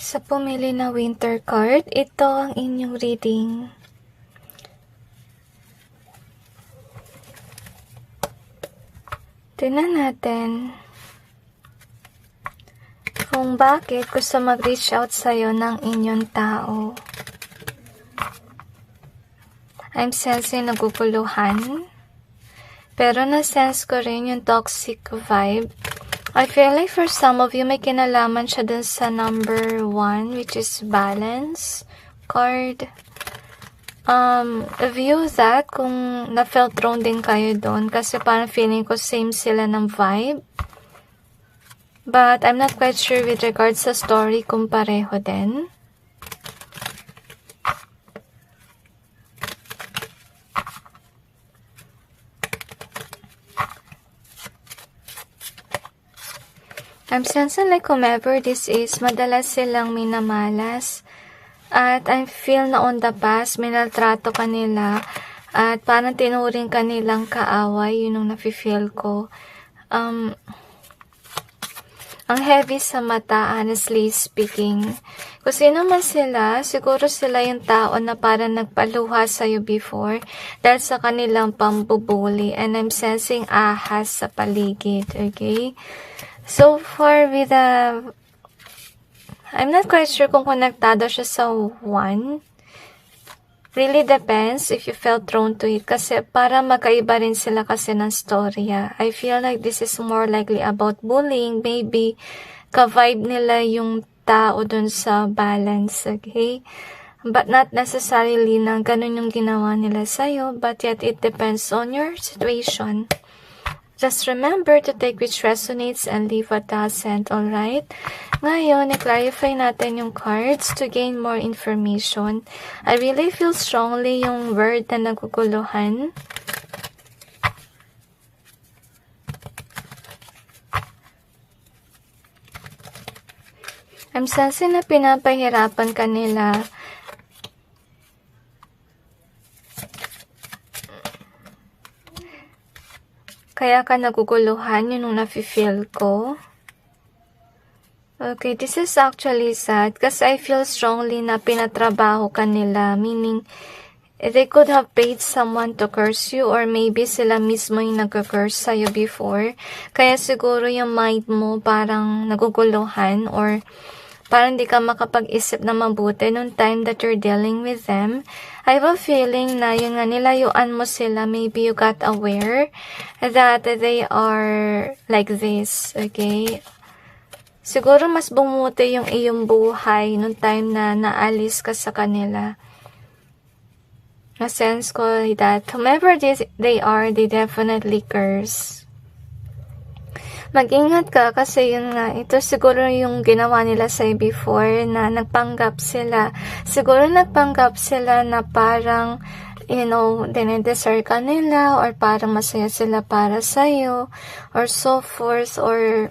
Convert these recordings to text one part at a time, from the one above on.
Sa pumili na winter card, ito ang inyong reading. Tingnan natin kung bakit gusto mag-reach out sa'yo ng inyong tao. I'm sensing naguguluhan, pero na-sense ko rin yung toxic vibe. I feel like for some of you, may kinalaman siya dun sa number 1, which is balance card. View that kung na-felt wrong din kayo doon, kasi parang feeling ko same sila ng vibe. But I'm not quite sure with regards sa story kung pareho din. I'm sensing like whomever this is, madalas silang minamalas. At I feel na on the past, minaltrato kanila. At parang tinuring kanilang kaaway, yun ang nafe-feel ko. Ang heavy sa mata, honestly speaking. Kung sino man sila, siguro sila yung tao na parang nagpaluha sa'yo before dahil sa kanilang pambubuli. And I'm sensing ahas sa paligid, okay? So far with I'm not quite sure kung konektado siya sa 1. Really depends if you felt drawn to it. Kasi para magkaiba rin sila kasi ng storya. I feel like this is more likely about bullying. Maybe ka-vibe nila yung tao dun sa balance, okay? But not necessarily na ganun yung ginawa nila sa'yo. But yet it depends on your situation. Just remember to take which resonates and leave what doesn't, alright? Ngayon, i-clarify natin yung cards to gain more information. I really feel strongly yung word na naguguluhan. I'm sensing na pinapahirapan kanila. Kaya ka naguguluhan, yun yung nafe-feel ko. Okay, this is actually sad kasi I feel strongly na pinatrabaho ka nila. Meaning, they could have paid someone to curse you or maybe sila mismo yung nag-curse sa'yo before. Kaya siguro yung mind mo parang naguguluhan or parang di ka makapag-isip na mabuti nung time that you're dealing with them. I have a feeling na yung nga nilayuan mo sila, maybe you got aware that they are like this, okay? Siguro mas bumuti yung iyong buhay nung time na naalis ka sa kanila. Na-sense ko that whomever they are, they definitely curse. Mag-ingat ka kasi yun nga, ito siguro yung ginawa nila sa'yo before na nagpanggap sila. Siguro nagpanggap sila na parang, you know, dinedesire ka nila or parang masaya sila para sa'yo or so forth or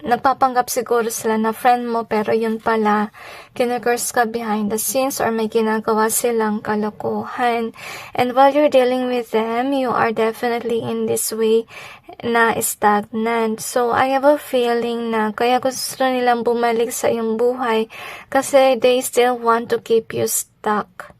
nagpapanggap siguro sila na friend mo pero yun pala, kinukurs ka behind the scenes or may ginagawa silang kalokohan. And while you're dealing with them, you are definitely in this way na stagnant. So, I have a feeling na kaya gusto nilang bumalik sa iyong buhay kasi they still want to keep you stuck.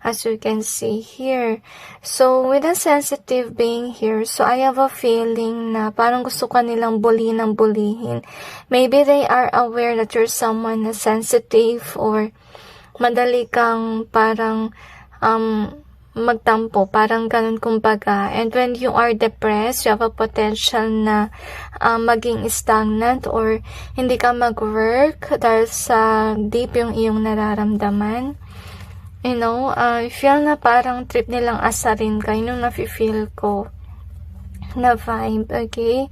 As you can see here. So, with a sensitive being here, so I have a feeling na parang gusto ka nilang bulihin ng bulihin. Maybe they are aware that you're someone na sensitive or madali kang parang magtampo, parang ganun kumbaga. And when you are depressed, you have a potential na maging stagnant or hindi ka mag-work dahil sa deep yung iyong nararamdaman. You know, I feel na parang trip nilang asarin ka. Yun yung nafe-feel ko na vibe, okay?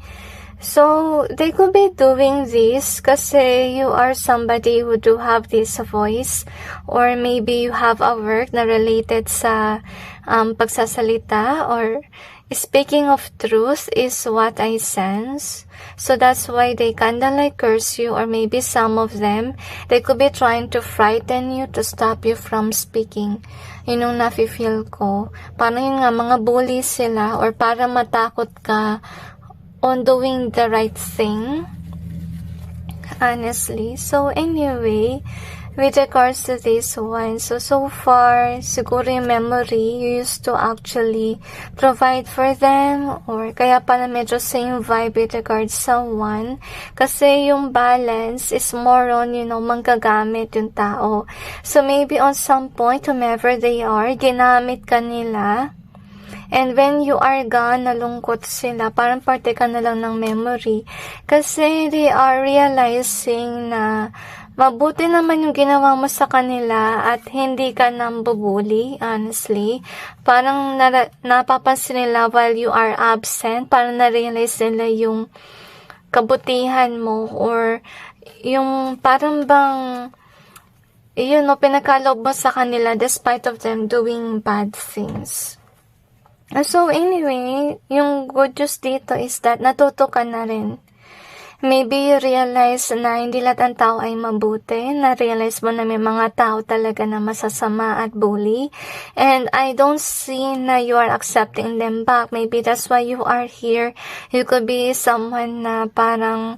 So, they could be doing this kasi you are somebody who do have this voice or maybe you have a work na related sa pagsasalita or speaking of truth is what I sense. So that's why they kinda like curse you, or maybe some of them, they could be trying to frighten you to stop you from speaking. Yun yung nafe-feel ko. Parang yun nga, mga bully sila, or para matakot ka on doing the right thing. Honestly. So anyway, with regards to this one, so far, siguro yung memory, you used to actually provide for them, or kaya pala medyo same vibe with regards sa one, kasi yung balance is more on, manggagamit yung tao. So maybe on some point, whomever they are, ginamit ka nila, and when you are gone, nalungkot sila, parang parte ka na lang ng memory, kasi they are realizing na mabuti naman yung ginawa mo sa kanila at hindi ka nambubuli, honestly. Parang napapansin nila while you are absent, parang na-realize nila yung kabutihan mo, or yung parang bang, pinakalob mo sa kanila despite of them doing bad things. So anyway, yung good news dito is that natuto ka na rin. Maybe you realize na hindi lahat ng tao ay mabuti. Na-realize mo na may mga tao talaga na masasama at bully. And I don't see na you are accepting them back. Maybe that's why you are here. You could be someone na parang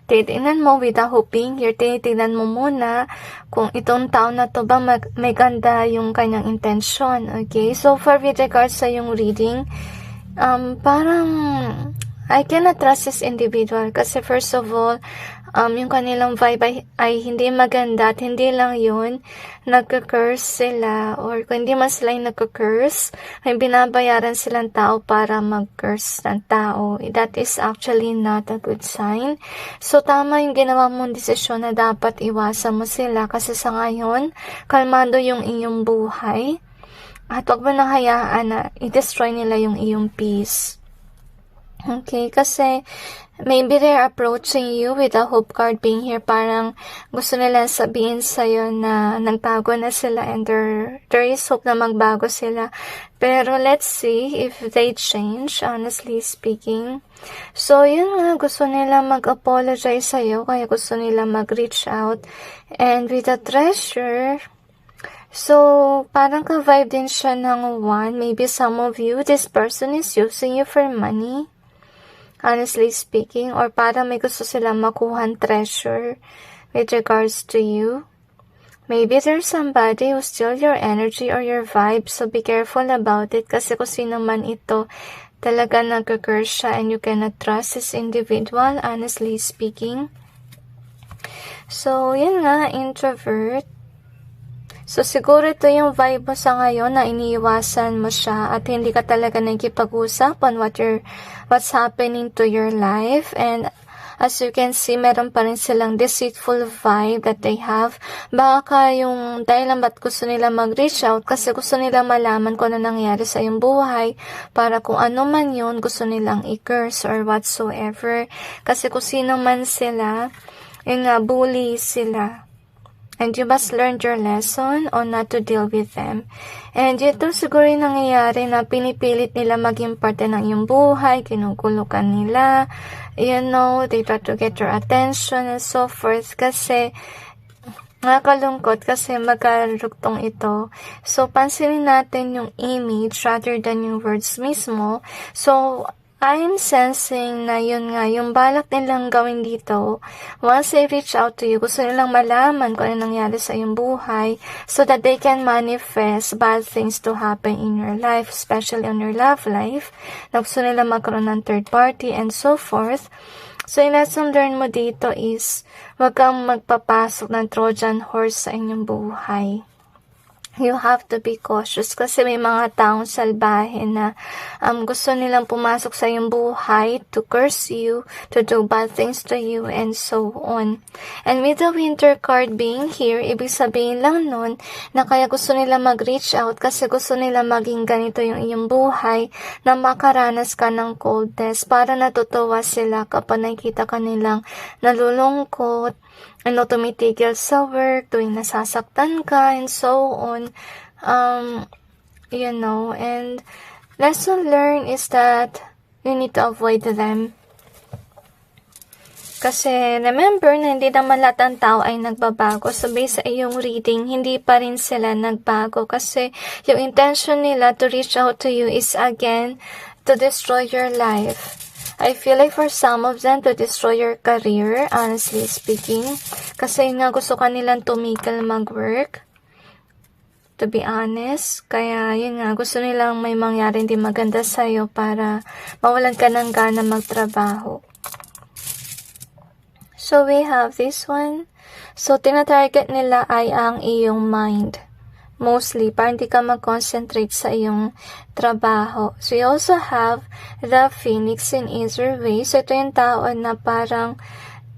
titignan mo without hoping. You're titignan mo muna kung itong tao na to ba may ganda yung kanyang intention. Okay? So for with regards sa yung reading, parang I cannot trust this individual kasi first of all, yung kanilang vibe ay hindi maganda at hindi lang yun, nagka-curse sila, or kung hindi man sila yung nagka-curse, may binabayaran silang tao para mag-curse ng tao. That is actually not a good sign. So tama yung ginawa mong desisyon na dapat iwasan mo sila kasi sa ngayon, kalmado yung iyong buhay at huwag mo nang hayaan na i-destroy nila yung iyong peace. Okay, kasi maybe they're approaching you with a hope card being here. Parang gusto nila sabihin sa'yo na nagbago na sila and there is hope na magbago sila. Pero let's see if they change, honestly speaking. So, yun nga, gusto nila mag-apologize sa'yo, kaya gusto nila mag-reach out. And with the treasure, so, parang ka-vibe din siya ng one. Maybe some of you, this person is using you for money. Honestly speaking, or para may gusto silang makuhan treasure with regards to you. Maybe there's somebody who steal your energy or your vibe, so be careful about it kasi kung sino man ito, talaga nagka-curse siya and you cannot trust this individual, honestly speaking. So, yun nga, introvert. So, siguro ito yung vibe mo sa ngayon na iniiwasan mo siya at hindi ka talaga nagkipag-usap on what's happening to your life. And as you can see, meron pa rin silang deceitful vibe that they have. Baka yung dahilan ba't gusto nila mag-reach out kasi gusto nila malaman kung ano nangyari sa iyong buhay para kung ano man yun gusto nilang i-curse or whatsoever. Kasi kung sino man sila, yung bully sila. And you must learn your lesson on not to deal with them. And ito siguro yung nangyayari na pinipilit nila maging parte ng iyong buhay, kinukulukan nila, they try to get your attention and so forth. Kasi, nakakalungkot kasi magkarugtong ito. So, pansinin natin yung image rather than yung words mismo. So, I'm sensing na yun nga, yung balak nilang gawin dito, once they reach out to you, gusto nilang malaman kung ano nangyari sa iyong buhay so that they can manifest bad things to happen in your life, especially on your love life, na gusto nilang magkaroon ng third party and so forth. So, yung lesson learn mo dito is, wag kang magpapasok ng Trojan horse sa inyong buhay. You have to be cautious kasi may mga taong salbahe na gusto nilang pumasok sa iyong buhay to curse you, to do bad things to you, and so on. And with the winter card being here, ibig sabihin lang nun na kaya gusto nila mag-reach out kasi gusto nila maging ganito yung iyong buhay na makaranas ka ng coldness para natutuwa sila kapag nakikita ka nilang nalulungkot, tumitigil sa work, tuwing nasasaktan ka, and so on. And lesson learned is that you need to avoid them. Kasi remember na hindi naman lahat ng tao ay nagbabago. So based sa iyong reading, hindi pa rin sila nagbago. Kasi yung intention nila to reach out to you is again to destroy your life. I feel like for some of them to destroy your career, honestly speaking. Kasi nga gusto kanilang tumigil mag-work. To be honest. Kaya yun nga, gusto nilang may mangyari hindi maganda sa'yo para mawalan ka ng gana magtrabaho. So, we have this one. So, tinatarget nila ay ang iyong mind. Mostly, para hindi ka mag-concentrate sa iyong trabaho. So, we also have the Phoenix in either way. So, ito yung tao na parang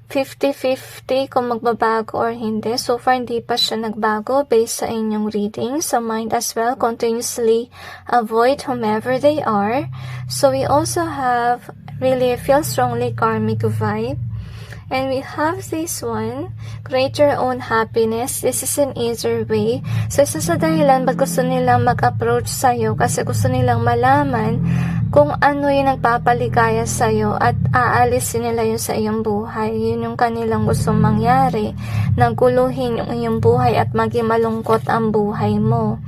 50-50 kung magbabago or hindi. So far, hindi pa siya nagbago based sa inyong reading. So, mind as well, continuously avoid whomever they are. So, we also have really feel strongly karmic vibe. And we have this one, create your own happiness. This is in either way. So, isa sa dahilan ba't gusto nilang mag-approach sa'yo kasi gusto nilang malaman kung ano yung nagpapaligaya sa'yo at aalisin nila yun sa iyong buhay. Yun yung kanilang gustong mangyari. Naguluhin yung iyong buhay at maging malungkot ang buhay mo.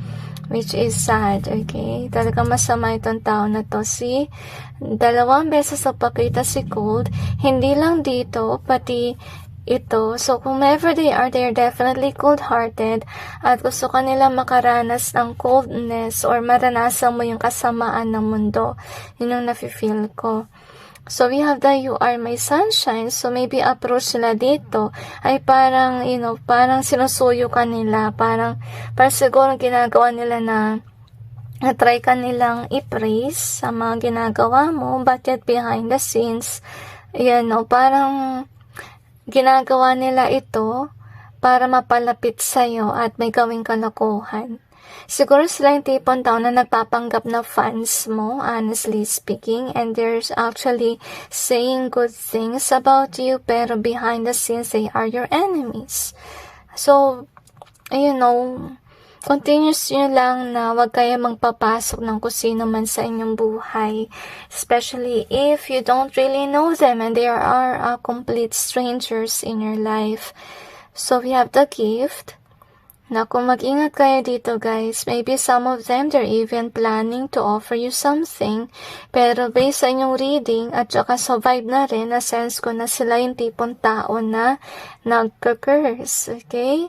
Which is sad, okay? Talagang masama itong tao na to. See? 2 beses na pakita si Cold. Hindi lang dito, pati ito. So, whomever they are definitely cold-hearted at gusto kanila makaranas ng coldness or maranasan mo yung kasamaan ng mundo. Yun yung nafe-feel ko. So, we have the You Are My Sunshine. So, maybe approach nila dito ay parang, parang sinusuyo ka nila. Parang siguro ginagawa nila na try ka nilang i-praise sa mga ginagawa mo. But yet, behind the scenes, parang ginagawa nila ito para mapalapit sa'yo at may gawing kalokohan. Siguro sila yung tipong tao na nagpapanggap na fans mo, honestly speaking, and they're actually saying good things about you, pero behind the scenes, they are your enemies. So, continuous nyo lang na wag kayo magpapasok ng kusino man sa inyong buhay, especially if you don't really know them and they are complete strangers in your life. So, we have the Gift. Naku, mag-ingat kayo dito guys. Maybe some of them, they're even planning to offer you something. Pero based sa inyong reading, at saka sa vibe na rin, na sense ko na sila yung tipong tao na nagka-curse. Okay?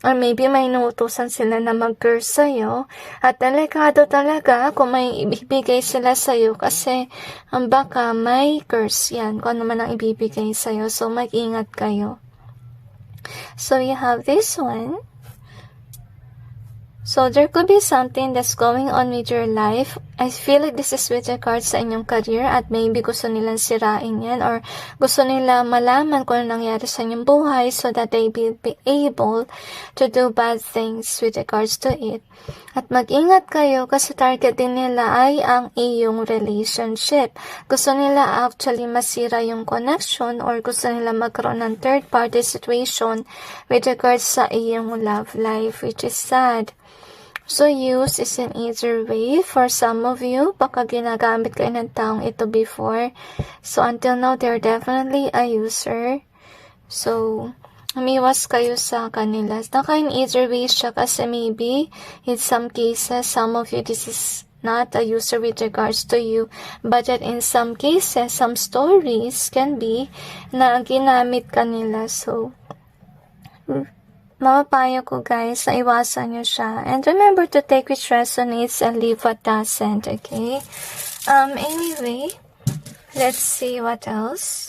Or maybe may inuutusan sila na mag-curse sa'yo. At delikado talaga kung may ibibigay sila sa'yo kasi baka may curse yan kung ano man ang ibibigay sa'yo. So, mag-ingat kayo. So, you have this one. So, there could be something that's going on with your life. I feel like this is with regards sa inyong career at maybe gusto nilang sirain yan or gusto nila malaman kung ano nangyari sa inyong buhay so that they will be able to do bad things with regards to it. At mag-ingat kayo kasi target din nila ay ang iyong relationship. Gusto nila actually masira yung connection or gusto nila magkaroon ng third party situation with regards sa iyong love life, which is sad. So, use is in either way. For some of you, baka ginagamit kayo ng taong ito before. So, until now, they're definitely a user. So, umiwas kayo sa kanila. Naka in either way siya kasi maybe, in some cases, some of you, this is not a user with regards to you. But yet, in some cases, some stories can be na ginamit kanila. So, mapapayo ko guys na iwasan nyo siya. And remember to take which resonates and leave what doesn't, okay? Anyway, let's see what else.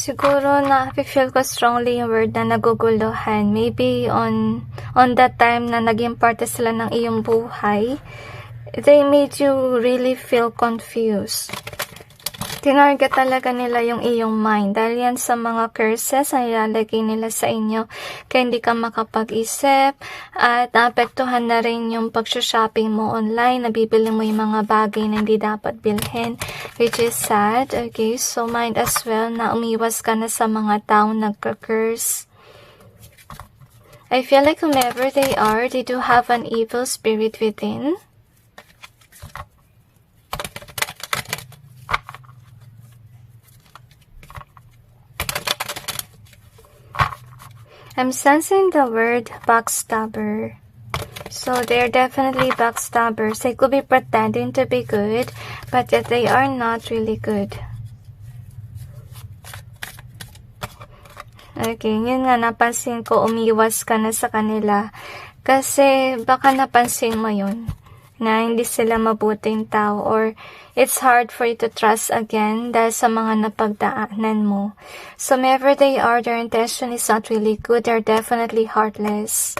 Siguro na-feel ko strongly yung word na naguguluhan. Maybe on that time na naging parte sila ng iyong buhay, they made you really feel confused. Tinarget talaga nila yung iyong mind dahil yan sa mga curses na ilalagay nila sa inyo kaya hindi ka makapag-isip at naapektuhan na rin yung pag-shopping mo online, nabibili mo yung mga bagay na hindi dapat bilhin, which is sad. Okay, so mind as well na umiwas ka na sa mga taong nagka-curse. I feel like whomever they are, they do have an evil spirit within. I'm sensing the word backstabber. So they're definitely backstabbers. They could be pretending to be good, but yet they are not really good. Okay, yun nga, napansin ko, umiwas ka na sa kanila. Kasi baka napansin mo yun, na hindi sila mabuting tao, or it's hard for you to trust again dahil sa mga napagdaanan mo. So wherever they are, their intention is not really good. They're definitely heartless.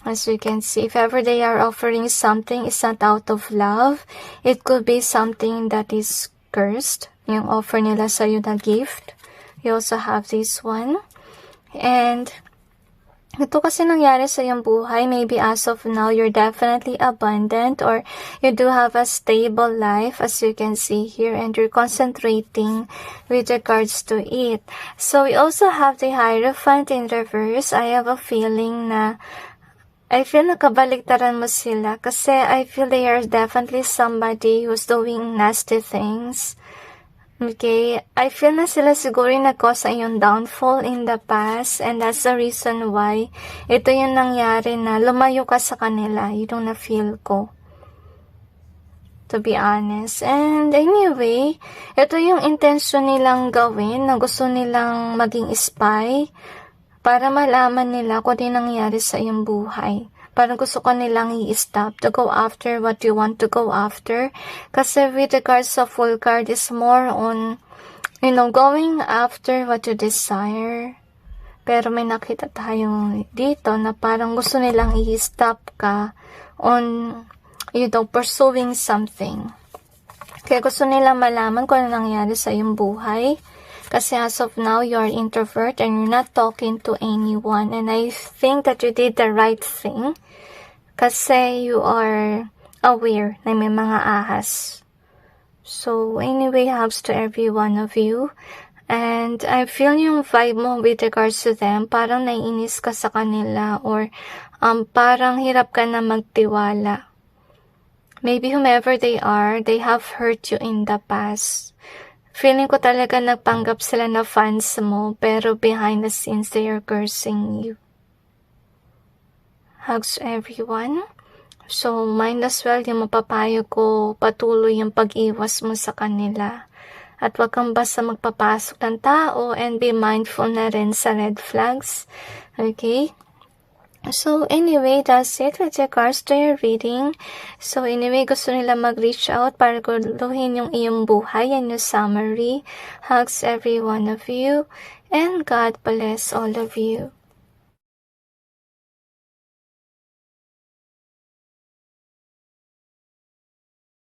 As you can see, if ever they are offering something, it's not out of love. It could be something that is cursed. Yung offer nila sa'yo na gift. You also have this one. And ito kasi nangyari sa iyong buhay, maybe as of now, you're definitely abundant or you do have a stable life as you can see here and you're concentrating with regards to it. So we also have the Hierophant in reverse. I have a feeling na I feel nakabaligtaran mo sila kasi I feel they are definitely somebody who's doing nasty things. Okay, I feel na sila siguro yung nag-cause sa iyong downfall in the past and that's the reason why ito yung nangyari na lumayo ka sa kanila. Yun yung na-feel ko. To be honest. And anyway, ito yung intention nilang gawin na gusto nilang maging spy para malaman nila kung ano yung nangyari sa iyong buhay. Parang gusto ka nilang i-stop to go after what you want to go after. Kasi with regards sa full card is more on, going after what you desire. Pero may nakita tayo dito na parang gusto nilang i-stop ka on, pursuing something. Kaya gusto nilang malaman kung ano nangyari sa iyong buhay. Kasi as of now, you are introvert and you're not talking to anyone. And I think that you did the right thing. Kasi you are aware na may mga ahas. So, anyway, hugs to every one of you. And I feel yung vibe mo with regards to them, parang naiinis ka sa kanila or parang hirap ka na magtiwala. Maybe whomever they are, they have hurt you in the past. Feeling ko talaga nagpanggap sila na fans mo, pero behind the scenes, they are cursing you. Hugs to everyone. So, mind as well yung mapapayo ko, patuloy yung pag-iwas mo sa kanila. At wag kang basta magpapasok ng tao and be mindful na rin sa red flags. Okay? So, anyway, that's it with regards to your reading. So, anyway, gusto nila mag-reach out para guluhin yung iyong buhay and yung summary. Hugs every one of you. And God bless all of you.